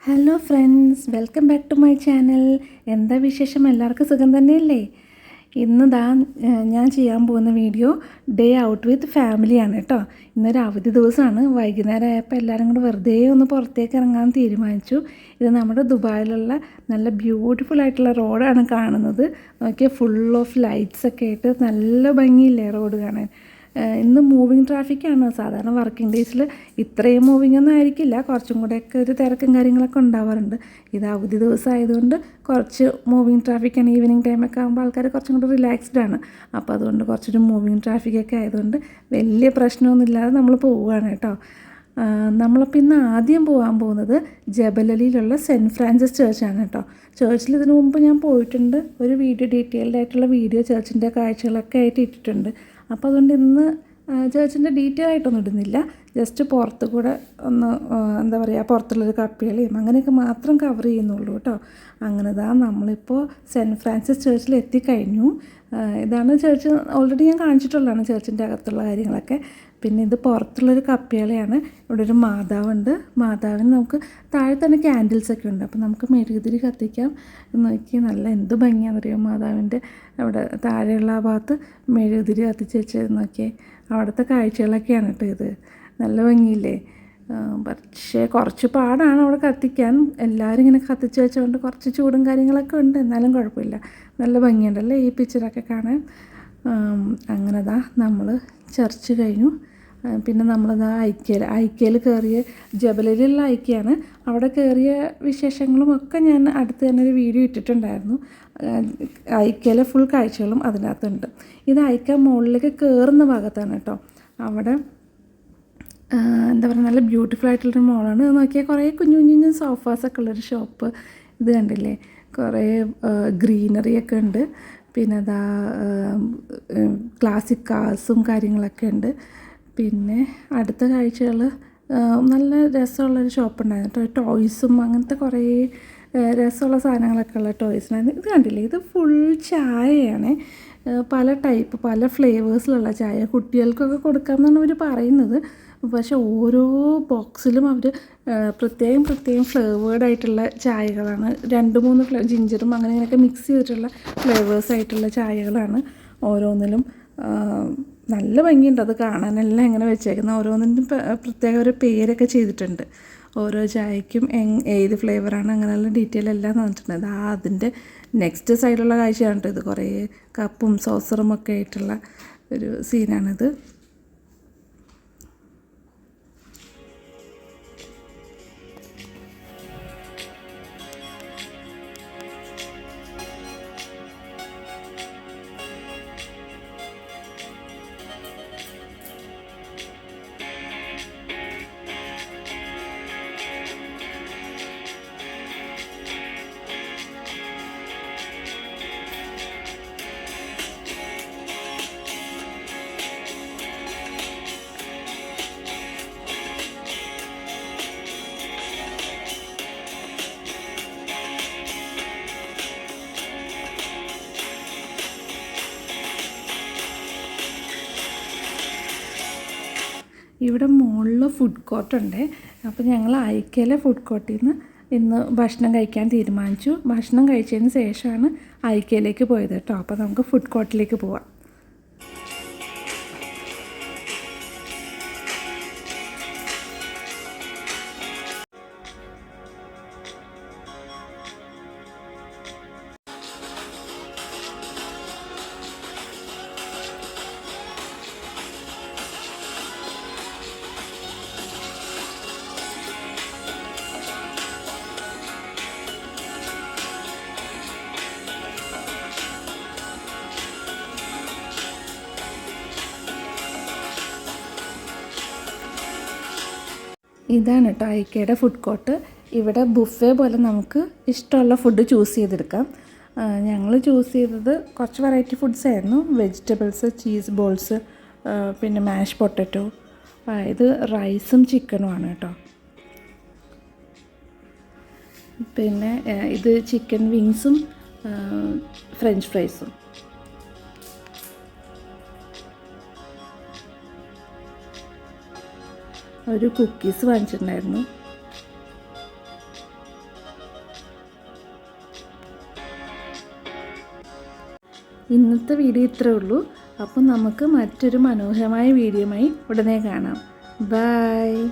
Hello friends, welcome back to my channel. എന്താ വിശേഷം? എല്ലാവർക്കും സുഖം തന്നെയല്ലേ? ഇന്ന് ഞാൻ ചെയ്യാൻ പോകുന്ന വീഡിയോ ഡേ ഔട്ട് വിത്ത് ഫാമിലിയാണ് കേട്ടോ. ഇന്നൊരു അവധി ദിവസമാണ്. വൈകുന്നേരം ആയപ്പോൾ എല്ലാവരും കൂടെ വെറുതെ ഒന്ന് പുറത്തേക്ക് ഇറങ്ങാൻ തീരുമാനിച്ചു. ഇത് നമ്മുടെ ദുബായിലുള്ള നല്ല ബ്യൂട്ടിഫുൾ ആയിട്ടുള്ള റോഡാണ് കാണുന്നത്. നോക്കിയാൽ ഫുൾ ഓഫ് ലൈറ്റ്സ് ഒക്കെ ആയിട്ട് നല്ല ഭംഗിയില്ലേ റോഡ് കാണാൻ. ഇന്ന് മൂവിങ് ട്രാഫിക്കാണ്. സാധാരണ വർക്കിംഗ് ഡേയ്സിൽ ഇത്രയും മൂവിങ് ഒന്നും ആയിരിക്കില്ല, കുറച്ചും കൂടെയൊക്കെ ഒരു തിരക്കും കാര്യങ്ങളൊക്കെ ഉണ്ടാവാറുണ്ട്. ഇത് അവധി ദിവസം ആയതുകൊണ്ട് കുറച്ച് മൂവിങ് ട്രാഫിക്കാണ്. ഈവനിങ് ടൈമൊക്കെ ആകുമ്പോൾ ആൾക്കാർ കുറച്ചും കൂടി റിലാക്സ്ഡ് ആണ്. അപ്പോൾ അതുകൊണ്ട് കുറച്ചൊരു മൂവിങ് ട്രാഫിക്കൊക്കെ ആയതുകൊണ്ട് വലിയ പ്രശ്നമൊന്നുമില്ലാതെ നമ്മൾ പോവുകയാണ് കേട്ടോ. നമ്മളപ്പോൾ ഇന്ന് ആദ്യം പോകാൻ പോകുന്നത് ജബലലിയിലുള്ള സെൻറ്റ് ഫ്രാൻസിസ് ചേർച്ചാണ് കേട്ടോ. ചേർച്ചിൽ ഇതിനു മുമ്പ് ഞാൻ പോയിട്ടുണ്ട്. ഒരു ഡീറ്റെയിൽഡ് ആയിട്ടുള്ള വീഡിയോ ചേർച്ചിൻ്റെ കാഴ്ചകളൊക്കെ ആയിട്ട് ഇട്ടിട്ടുണ്ട്. അപ്പോൾ അതുകൊണ്ട് ഇന്ന് ചേർച്ചിൻ്റെ ഡീറ്റെയിൽ ആയിട്ടൊന്നും ഇടുന്നില്ല. ജസ്റ്റ് പുറത്ത് കൂടെ ഒന്ന് എന്താ പറയുക, പുറത്തുള്ളൊരു കപ്പികളെയും അങ്ങനെയൊക്കെ മാത്രം കവർ ചെയ്യുന്നുള്ളൂ കേട്ടോ. അങ്ങനെ നമ്മളിപ്പോൾ സെൻറ്റ് ഫ്രാൻസിസ് ചേർച്ചിൽ എത്തിക്കഴിഞ്ഞു. ഇതാണ് ചേർച്ച്. ഓൾറെഡി ഞാൻ കാണിച്ചിട്ടുള്ളതാണ് ചേർച്ചിൻ്റെ അകത്തുള്ള കാര്യങ്ങളൊക്കെ. പിന്നെ ഇത് പുറത്തുള്ളൊരു കപ്പികളെയാണ്. ഇവിടെ ഒരു മാതാവുണ്ട്. മാതാവിന് നമുക്ക് താഴെ തന്നെ ക്യാൻഡിൽസൊക്കെ ഉണ്ട്. അപ്പോൾ നമുക്ക് മെഴുകുതിരി കത്തിക്കാം. നോക്കി നല്ല എന്ത് ഭംഗിയാണെന്നറിയാം. മാതാവിൻ്റെ അവിടെ താഴെയുള്ള ആ ഭാഗത്ത് മെഴുകുതിരി കത്തിച്ച് വെച്ച് നോക്കിയേ. അവിടുത്തെ കാഴ്ചകളൊക്കെയാണ് കേട്ടോ ഇത്. നല്ല ഭംഗിയില്ലേ? പക്ഷേ കുറച്ച് പാടാണ് അവിടെ കത്തിക്കാൻ. എല്ലാവരും ഇങ്ങനെ കത്തിച്ച് വെച്ചുകൊണ്ട് കുറച്ച് ചൂടും കാര്യങ്ങളൊക്കെ ഉണ്ട്. എന്നാലും കുഴപ്പമില്ല. നല്ല ഭംഗിയുണ്ടല്ലേ ഈ പിക്ചറൊക്കെ കാണാൻ. അങ്ങനെ നമ്മൾ ചർച്ച് കഴിഞ്ഞു. പിന്നെ നമ്മളിതാ ഐക്യയിൽ കയറിയ ജബലലിലുള്ള ഐക്യാണ്. അവിടെ കയറിയ വിശേഷങ്ങളും ഒക്കെ ഞാൻ അടുത്ത് തന്നെ ഒരു വീഡിയോ ഇട്ടിട്ടുണ്ടായിരുന്നു. ഐക്യയിലെ ഫുൾ കാഴ്ചകളും അതിനകത്തുണ്ട്. ഇത് ഐക്യ മുകളിലേക്ക് കയറുന്ന ഭാഗത്താണ് കേട്ടോ. അവിടെ എന്താ പറയുക, നല്ല ബ്യൂട്ടിഫുൾ ആയിട്ടുള്ളൊരു മോളാണ്. നോക്കിയാൽ കുറേ കുഞ്ഞു കുഞ്ഞു സോഫാസൊക്കെ ഉള്ളൊരു ഷോപ്പ്. ഇത് കണ്ടില്ലേ? കുറേ ഗ്രീനറിയൊക്കെ ഉണ്ട്. പിന്നെ ക്ലാസിക് കാർസും കാര്യങ്ങളൊക്കെ ഉണ്ട്. പിന്നെ അടുത്ത കാഴ്ചകൾ നല്ല രസമുള്ളൊരു ഷോപ്പ് ഉണ്ടായിരുന്നു കേട്ടോ. ടോയ്സും അങ്ങനത്തെ കുറേ രസമുള്ള സാധനങ്ങളൊക്കെ ഉള്ള ടോയ്സിനായിരുന്നു. ഇത് കണ്ടില്ലേ? ഇത് ഫുൾ ചായയാണ്. പല ടൈപ്പ് പല ഫ്ലേവേഴ്സിലുള്ള ചായ കുട്ടികൾക്കൊക്കെ കൊടുക്കാമെന്നാണ് അവർ പറയുന്നത്. പക്ഷേ ഓരോ ബോക്സിലും അവർ പ്രത്യേകം ഫ്ലേവേർഡായിട്ടുള്ള ചായകളാണ്. 2-3 ജിഞ്ചറും അങ്ങനെയൊക്കെ മിക്സ് ചെയ്തിട്ടുള്ള ഫ്ലേവേഴ്സായിട്ടുള്ള ചായകളാണ് ഓരോന്നിലും. നല്ല ഭംഗിയുണ്ട് അത് കാണാനെല്ലാം ഇങ്ങനെ വെച്ചേക്കുന്നത്. ഓരോന്നിനും പ്രത്യേക ഒരു പേരൊക്കെ ചെയ്തിട്ടുണ്ട്. ഓരോ ചായയ്ക്കും ഏത് ഫ്ലേവറാണ് അങ്ങനെയുള്ള ഡീറ്റെയിൽ എല്ലാം തന്നിട്ടുണ്ട്. അതിൻ്റെ നെക്സ്റ്റ് സൈഡിലുള്ള കാഴ്ചയാണ് കേട്ടോ ഇത്. കുറേ കപ്പും സോസറും ഒക്കെ ആയിട്ടുള്ള ഒരു സീനാണിത്. ഇവിടെ മുകളിൽ ഫുഡ് കോർട്ടുണ്ട്. അപ്പോൾ ഞങ്ങൾ ഐക്യയിലെ ഫുഡ് കോർട്ടിൽ നിന്ന് ഇന്ന് ഭക്ഷണം കഴിക്കാൻ തീരുമാനിച്ചു. ഭക്ഷണം കഴിച്ചതിന് ശേഷമാണ് ഐക്യയിലേക്ക് പോയത് കേട്ടോ. അപ്പോൾ നമുക്ക് ഫുഡ് കോർട്ടിലേക്ക് പോവാം. ഇതാണ് കേട്ടോ ഐക്യയുടെ ഫുഡ് കോർട്ട്. ഇവിടെ ബുഫേ പോലെ നമുക്ക് ഇഷ്ടമുള്ള ഫുഡ് ചൂസ് ചെയ്തെടുക്കാം. ഞങ്ങൾ ചൂസ് ചെയ്തത് കുറച്ച് വെറൈറ്റി ഫുഡ്സ് ആയിരുന്നു. വെജിറ്റബിൾസ്, ചീസ് ബോൾസ്, പിന്നെ മാഷ് പൊട്ടറ്റോ. ഇത് റൈസും ചിക്കനുമാണ് കേട്ടോ. പിന്നെ ഇത് ചിക്കൻ വിങ്സും ഫ്രഞ്ച് ഫ്രൈസും. ഒരു കുക്കീസ് വാങ്ങിച്ചിട്ടുണ്ടായിരുന്നു. ഇന്നത്തെ വീഡിയോ ഇത്രേ ഉള്ളൂ. അപ്പം നമുക്ക് മറ്റൊരു മനോഹരമായ വീഡിയോയുമായി ഉടനെ കാണാം. ബൈ.